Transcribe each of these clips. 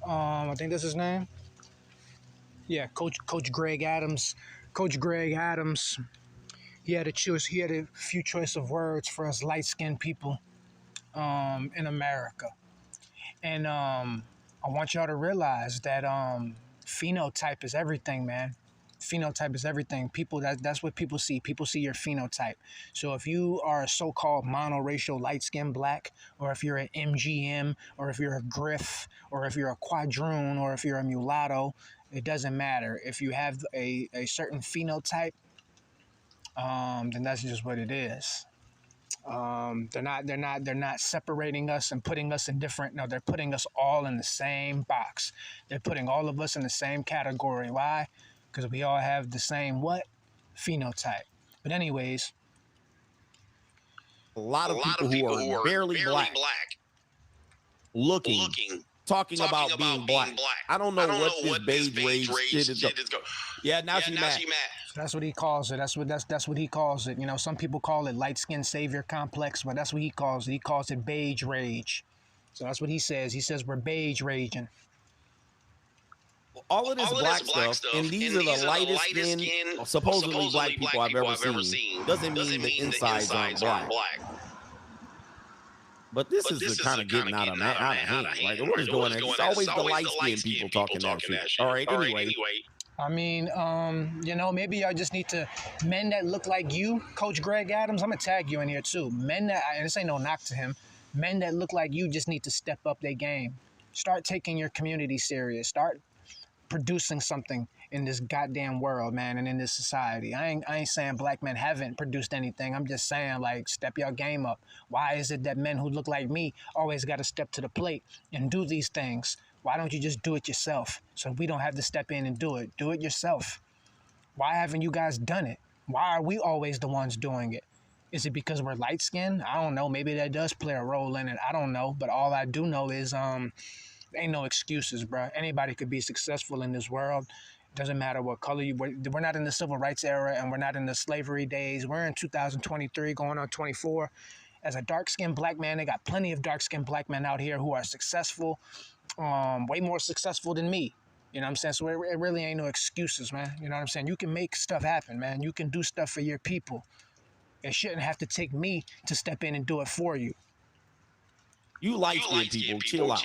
I think that's his name. Yeah, Coach Greg Adams. Coach Greg Adams. He had a choice. He had a few choice of words for us light skinned people in America, and I want y'all to realize that phenotype is everything, man. Phenotype is everything. People that's what people see. People see your phenotype. So if you are a so-called monoracial light-skinned black, or if you're an MGM, or if you're a Griff, or if you're a quadroon, or if you're a mulatto, it doesn't matter. If you have a certain phenotype, then that's just what it is. They're not separating us and putting us in different. No, they're putting us all in the same box. They're putting all of us in the same category. Why? Because we all have the same what? Phenotype. But anyways, A lot of people who are barely black looking, talking about being black. I don't know what this beige rage shit is going. Yeah, now she mad. that's what he calls it. That's what he calls it. You know, some people call it light skin savior complex, but that's what he calls it. He calls it beige rage. So that's what he says. He says we're beige raging. All of this black stuff, and these are the lightest skin, supposedly black people I've ever seen. Doesn't mean the insides aren't black. But this is kind of getting out of hand. Like, what is going on? It's always the light skinned people talking that shit. All right, anyway. I mean, maybe y'all just need to, men that look like you, Coach Greg Adams, I'm going to tag you in here too. Men that, and this ain't no knock to him, men that look like you just need to step up their game. Start taking your community serious. Start producing something in this goddamn world, man, and in this society. I ain't saying black men haven't produced anything. I'm just saying, like, step your game up. Why is it that men who look like me always got to step to the plate and do these things? Why don't you just do it yourself so we don't have to step in and do it? Do it yourself. Why haven't you guys done it? Why are we always the ones doing it? Is it because we're light-skinned? I don't know. Maybe that does play a role in it. I don't know. But all I do know is ain't no excuses, bro. Anybody could be successful in this world. Doesn't matter what color you were. We're not in the civil rights era, and we're not in the slavery days. We're in 2023, going on 24. As a dark-skinned black man, they got plenty of dark-skinned black men out here who are successful, way more successful than me. You know what I'm saying? So it really ain't no excuses, man. You know what I'm saying? You can make stuff happen, man. You can do stuff for your people. It shouldn't have to take me to step in and do it for you. You light-skinned people, chill out.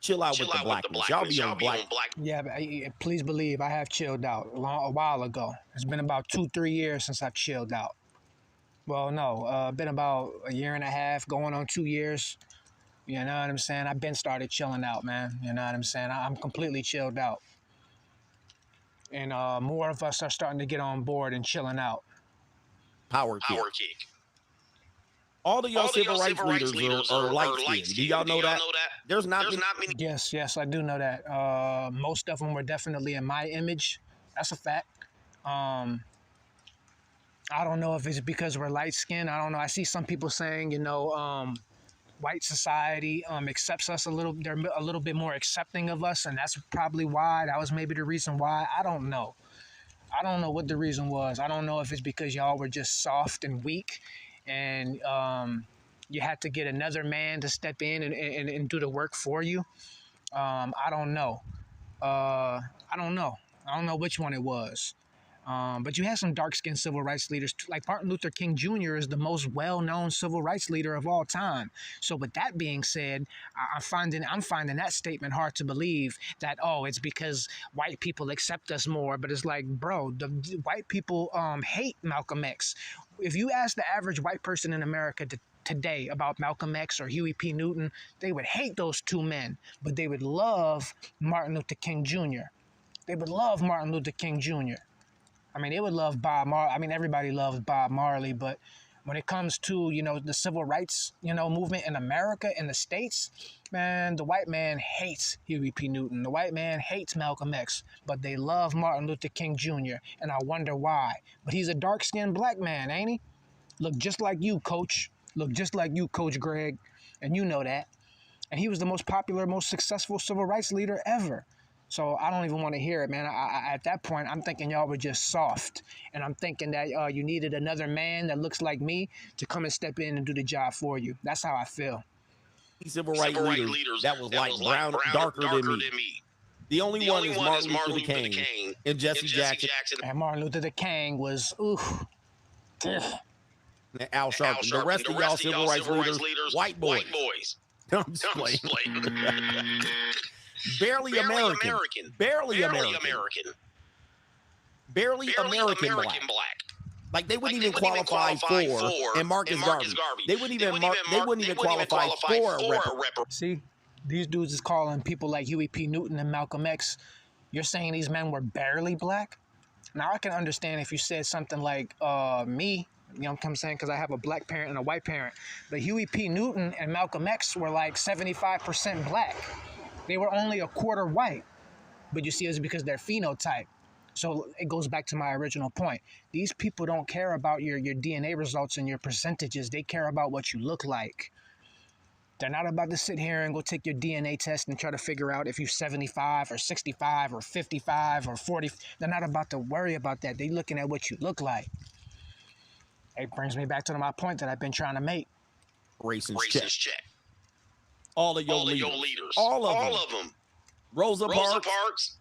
Chill out with the blackness. Y'all be on black. Yeah, but please believe I have chilled out a while ago. It's been about 2-3 years since I've chilled out. Well, no, been about a year and a half, going on 2 years. You know what I'm saying? I've been started chilling out, man. You know what I'm saying? I'm completely chilled out. And more of us are starting to get on board and chilling out. Power kick. All of y'all civil rights leaders are light-skinned. Do y'all know that? There's not many. Yes, I do know that. Most of them were definitely in my image. That's a fact. I don't know if it's because we're light-skinned. I don't know. I see some people saying, white society accepts us a little. They're a little bit more accepting of us, and that's probably why. That was maybe the reason why. I don't know. I don't know what the reason was. I don't know if it's because y'all were just soft and weak, and you had to get another man to step in and do the work for you. I don't know. I don't know which one it was. But you had some dark-skinned civil rights leaders, like Martin Luther King Jr. is the most well-known civil rights leader of all time. So with that being said, I'm finding that statement hard to believe that, it's because white people accept us more. But it's like, bro, the white people hate Malcolm X. If you ask the average white person in America today about Malcolm X or Huey P. Newton, they would hate those two men, but they would love Martin Luther King Jr. They would love Martin Luther King Jr. I mean, they would love Bob Marley. I mean, everybody loves Bob Marley, but when it comes to, the civil rights, movement in America, in the States, man, the white man hates Huey P. Newton. The white man hates Malcolm X, but they love Martin Luther King Jr., and I wonder why. But he's a dark-skinned black man, ain't he? Look just like you, Coach. Look just like you, Coach Greg, and you know that. And he was the most popular, most successful civil rights leader ever. So I don't even want to hear it, man. At that point, I'm thinking y'all were just soft. And I'm thinking that you needed another man that looks like me to come and step in and do the job for you. That's how I feel. civil rights leaders that was like brown, darker than me. The only one is Martin Luther King and Jesse Jackson. And Martin Luther King was, oof. Al Sharpton. The rest of y'all civil rights leaders, white boys. I'm just playing. Barely American. Barely American black. Like they wouldn't even qualify for, and Marcus Garvey. They wouldn't even qualify for a rep. See, these dudes is calling people like Huey P. Newton and Malcolm X. You're saying these men were barely black? Now I can understand if you said something like me, you know what I'm saying, because I have a black parent and a white parent. But Huey P. Newton and Malcolm X were like 75% black. They were only a quarter white. But you see, it's because their phenotype. So it goes back to my original point. These people don't care about your DNA results and your percentages. They care about what you look like. They're not about to sit here and go take your DNA test and try to figure out if you're 75 or 65 or 55 or 40. They're not about to worry about that. They're looking at what you look like. It brings me back to my point that I've been trying to make. Racist check. All of your leaders. All of them. Rosa Parks.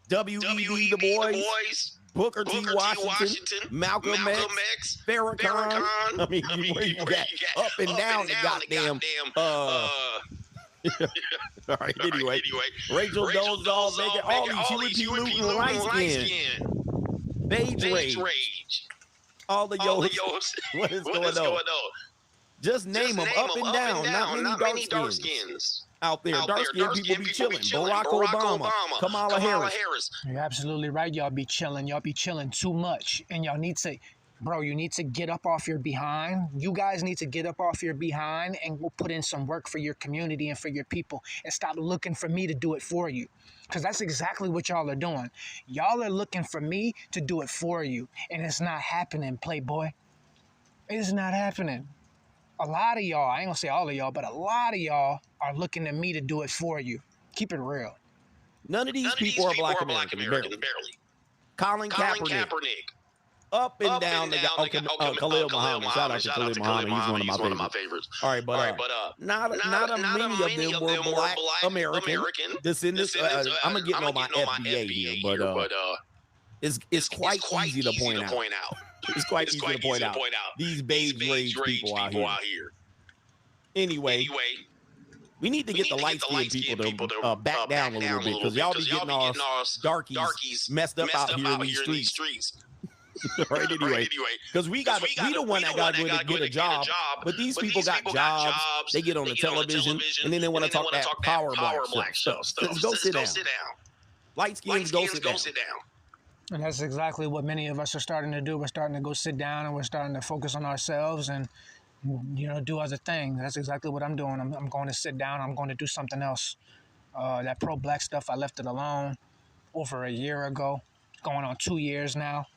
W.E.B. Du Bois. Booker T. Washington, Malcolm X, Farrakhan. I mean, you got up and down the goddamn. All right, anyway. Rachel Dolezal, making all these Huey P. Newton light skin. Beige Rage. All the yos. What is going on? Just name them up and down. Not many dark skins out there. Dark-skinned people be chilling. Barack Obama, Kamala Harris. You're absolutely right. Y'all be chilling. Y'all be chilling too much. And y'all need to, bro, you need to get up off your behind. You guys need to get up off your behind and go put in some work for your community and for your people. And stop looking for me to do it for you. Because that's exactly what y'all are doing. Y'all are looking for me to do it for you. And it's not happening, Playboy. It's not happening. A lot of y'all, I ain't gonna say all of y'all, but a lot of y'all are looking at me to do it for you. Keep it real. None of these people are black Americans, barely. Colin Kaepernick. Up and down the guy. Khalil Muhammad. Shout out to Khalil Muhammad. He's one of my favorites. All right, but not many of them were black American descendants. I'm gonna get on my FBA here, but it's quite easy to point out. It's quite easy to point out these Beige Rage people out here. Anyway, we need to get the light-skinned people to back down a little bit because y'all be getting us darkies messed up out here in these streets. Right, anyway, because we the one that got to get a job, but these people got jobs. They get on the television, and then they want to talk that power black stuff. Go sit down. Light skins, go sit down. And that's exactly what many of us are starting to do. We're starting to go sit down and we're starting to focus on ourselves and, do other things. That's exactly what I'm doing. I'm going to sit down. I'm going to do something else. That pro-black stuff, I left it alone over a year ago, going on 2 years now.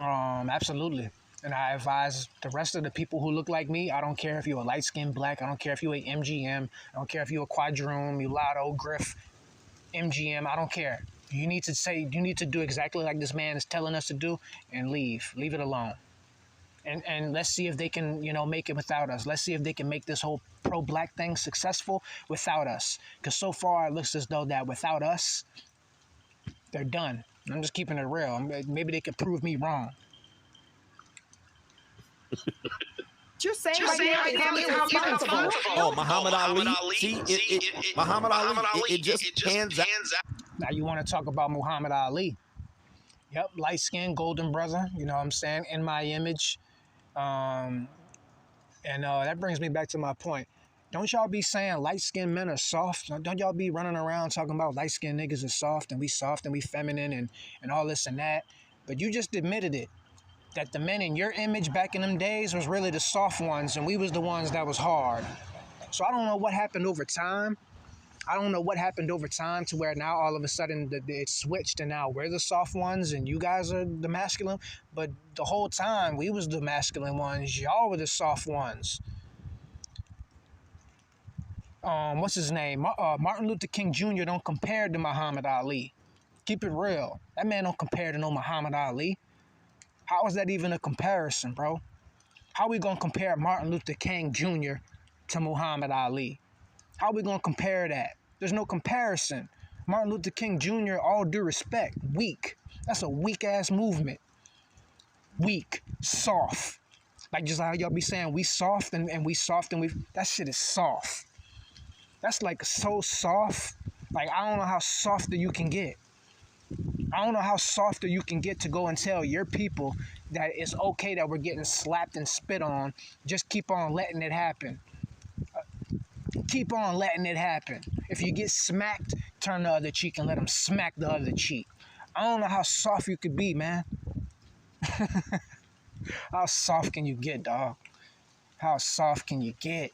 Absolutely. And I advise the rest of the people who look like me, I don't care if you're a light-skinned black, I don't care if you're a MGM, I don't care if you're a quadroon, mulatto, griff, MGM, I don't care. You need to do exactly like this man is telling us to do and leave it alone. And let's see if they can, make it without us. Let's see if they can make this whole pro-black thing successful without us. Because so far it looks as though that without us, they're done. I'm just keeping it real. Maybe they could prove me wrong. Just saying right now, oh, Muhammad Ali. See, Muhammad Ali, it just pans out. Now you want to talk about Muhammad Ali. Yep, light-skinned, golden brother, you know what I'm saying, in my image. And that brings me back to my point. Don't y'all be saying light-skinned men are soft? Don't y'all be running around talking about light-skinned niggas are soft and we feminine and all this and that? But you just admitted it, that the men in your image back in them days was really the soft ones and we was the ones that was hard. So I don't know what happened over time. To where now all of a sudden it switched and now we're the soft ones and you guys are the masculine. But the whole time we was the masculine ones. Y'all were the soft ones. What's his name? Martin Luther King Jr. don't compare to Muhammad Ali. Keep it real. That man don't compare to no Muhammad Ali. How is that even a comparison, bro? How we gonna compare Martin Luther King Jr. to Muhammad Ali. How are we going to compare that? There's no comparison. Martin Luther King Jr., all due respect, weak. That's a weak-ass movement. Weak, soft. Like just how y'all be saying, we soft and we soft and we... That shit is soft. That's like so soft. Like, I don't know how softer you can get. I don't know how softer you can get to go and tell your people that it's okay that we're getting slapped and spit on. Just keep on letting it happen. Keep on letting it happen. If you get smacked, turn the other cheek and let them smack the other cheek. I don't know how soft you could be, man. How soft can you get, dog? How soft can you get?